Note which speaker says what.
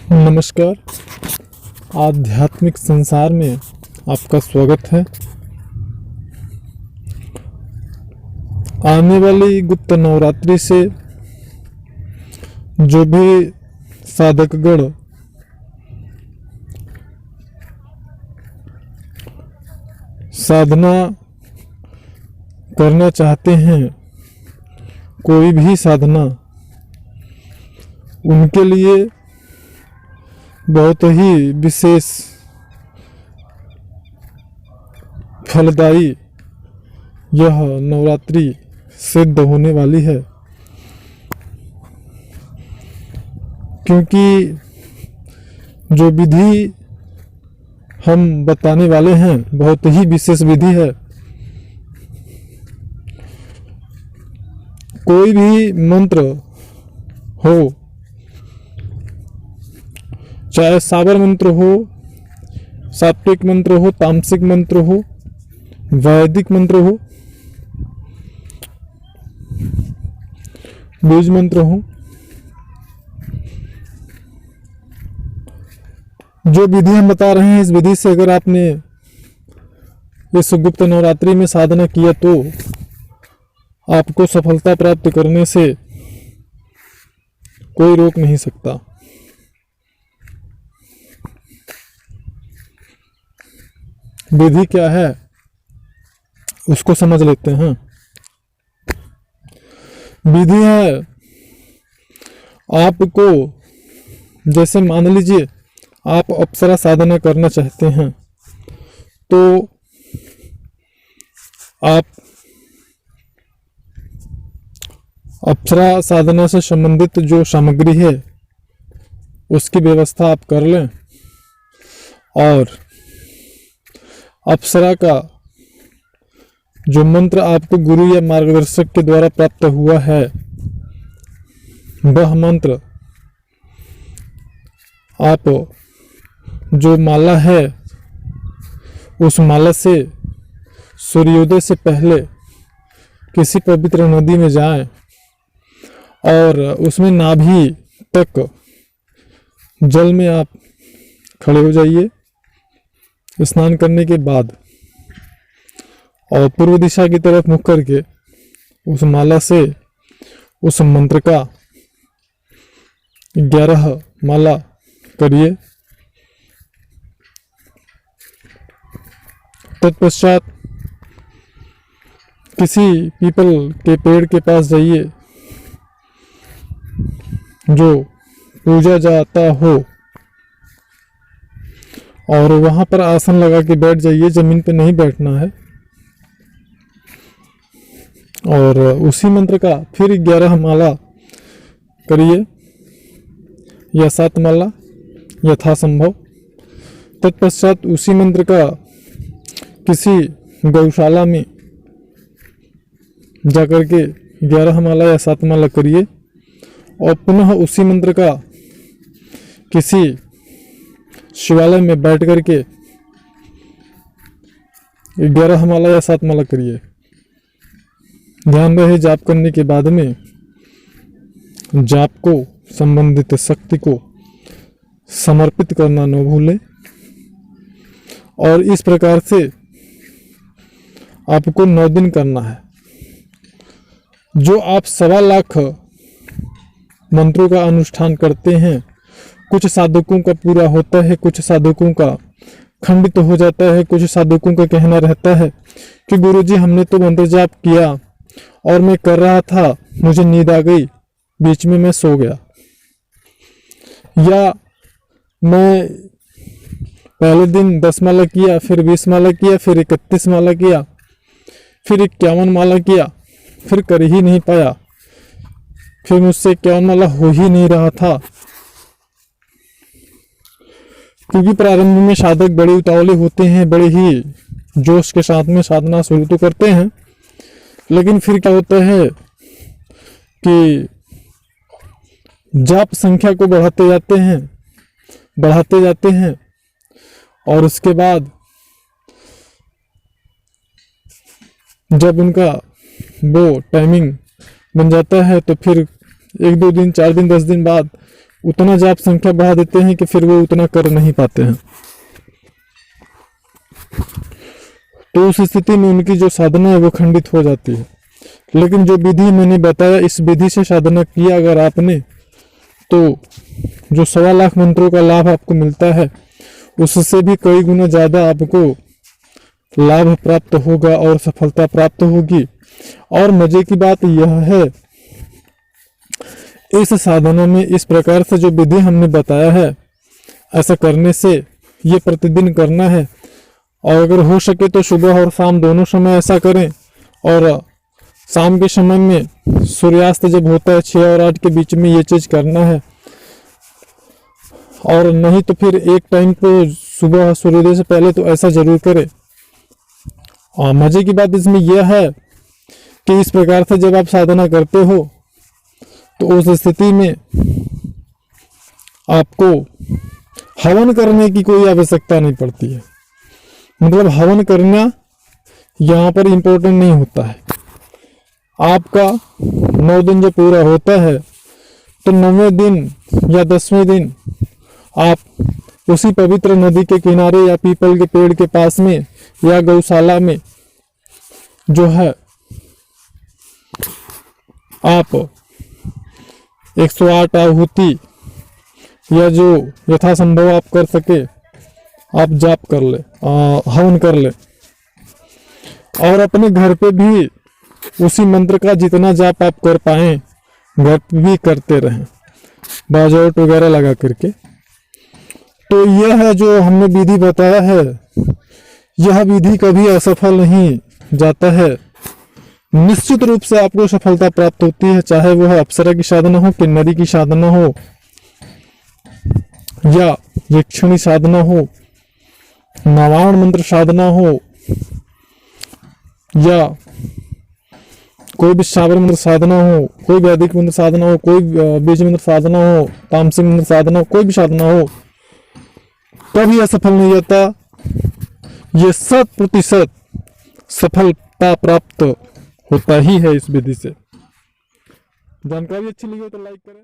Speaker 1: नमस्कार। आध्यात्मिक संसार में आपका स्वागत है। आने वाली गुप्त नवरात्रि से जो भी साधकगण साधना करना चाहते हैं, कोई भी साधना, उनके लिए बहुत ही विशेष फलदायी यह नवरात्रि सिद्ध होने वाली है, क्योंकि जो विधि हम बताने वाले हैं बहुत ही विशेष विधि है। कोई भी मंत्र हो, चाहे साबर मंत्र हो, सात्विक मंत्र हो, तामसिक मंत्र हो, वैदिक मंत्र हो, बीज मंत्र हो, जो विधि हम बता रहे हैं, इस विधि से अगर आपने इस गुप्त नवरात्रि में साधना किया तो आपको सफलता प्राप्त करने से कोई रोक नहीं सकता। विधि क्या है उसको समझ लेते हैं। विधि है, आपको जैसे मान लीजिए आप अप्सरा साधना करना चाहते हैं, तो आप अप्सरा साधना से संबंधित जो सामग्री है उसकी व्यवस्था आप कर लें, और अप्सरा का जो मंत्र आपको गुरु या मार्गदर्शक के द्वारा प्राप्त हुआ है, वह मंत्र आप जो माला है उस माला से सूर्योदय से पहले किसी पवित्र नदी में जाएं और उसमें नाभि तक जल में आप खड़े हो जाइए स्नान करने के बाद, और पूर्व दिशा की तरफ मुख करके उस माला से उस मंत्र का 11 माला करिए। तत्पश्चात किसी पीपल के पेड़ के पास जाइए जो पूजा जाता हो, और वहां पर आसन लगा के बैठ जाइए, जमीन पे नहीं बैठना है, और उसी मंत्र का फिर 11 माला करिए या 7 माला यथासंभव। तत्पश्चात उसी मंत्र का किसी गौशाला में जाकर के 11 माला या 7 माला करिए, और पुनः उसी मंत्र का किसी शिवालय में बैठ करके 11 माला या 7 माला करिए। ध्यान रहे, जाप करने के बाद में जाप को संबंधित शक्ति को समर्पित करना न भूलें, और इस प्रकार से आपको 9 दिन करना है। जो आप 1.25 लाख मंत्रों का अनुष्ठान करते हैं, कुछ साधकों का पूरा होता है, कुछ साधकों का खंडित हो जाता है, कुछ साधकों का कहना रहता है कि गुरुजी हमने तो मंत्र जाप किया और मैं कर रहा था, मुझे नींद आ गई, बीच में मैं सो गया, या मैं पहले दिन 10 माला किया, फिर 20 माला किया, फिर 31 माला किया, फिर 51 माला किया, फिर कर ही नहीं पाया, फिर मुझसे 51 माला हो ही नहीं रहा था। क्योंकि प्रारंभ में साधक बड़े उतावले होते हैं, बड़े ही जोश के साथ में साधना शुरू तो करते हैं, लेकिन फिर क्या होता है कि जाप संख्या को बढ़ाते जाते हैं, और उसके बाद जब उनका वो टाइमिंग बन जाता है तो फिर 1-2 दिन 4 दिन 10 दिन बाद उतना जाप संख्या बढ़ा देते हैं कि फिर वो उतना कर नहीं पाते हैं। तो उस स्थिति में उनकी जो साधना है वो खंडित हो जाती है। लेकिन जो विधि मैंने बताया, इस विधि से साधना किया अगर आपने, तो जो 1.25 लाख मंत्रों का लाभ आपको मिलता है उससे भी कई गुना ज़्यादा आपको लाभ प्राप्त होगा और सफलता प्राप्त होगी। और मजे की बात यह है, इस साधना में इस प्रकार से जो विधि हमने बताया है, ऐसा करने से ये प्रतिदिन करना है। और अगर हो सके तो सुबह और शाम दोनों समय ऐसा करें। और शाम के समय में सूर्यास्त जब होता है 6 और 8 के बीच में ये चीज़ करना है। और नहीं तो फिर एक टाइम पे सुबह सूर्योदय से पहले तो ऐसा जरूर करें। और मजे की बात इसमें यह है कि इस प्रकार से जब आप साधना करते हो तो उस स्थिति में आपको हवन करने की कोई आवश्यकता नहीं पड़ती है। मतलब हवन करना यहाँ पर इम्पोर्टेंट नहीं होता है। आपका 9 दिन जो पूरा होता है तो 9वें दिन या 10वें दिन आप उसी पवित्र नदी के किनारे या पीपल के पेड़ के पास में या गौशाला में जो है आप 108 आहुति या जो यथासंभव आप कर सके आप जाप कर ले, हवन कर ले। और अपने घर पे भी उसी मंत्र का जितना जाप आप कर पाए घर पे भी करते रहें, बाजौट वगैरह लगा करके। तो यह है जो हमने विधि बताया है, यह विधि कभी असफल नहीं जाता है। निश्चित रूप से आपको सफलता प्राप्त होती है, चाहे वह अप्सरा की साधना हो, किन्नरी की साधना हो या यक्षिणी साधना हो, नारायण मंत्र साधना हो या कोई भी श्रावण मंत्र साधना हो, कोई वैदिक मंत्र साधना हो, कोई बीज मंत्र साधना हो, तामसिक मंत्र साधना हो, कोई भी साधना हो, कभी असफल नहीं जाता। ये 100% सफलता प्राप्त होता ही है इस विधि से। जानकारी अच्छी लगी हो तो लाइक करें।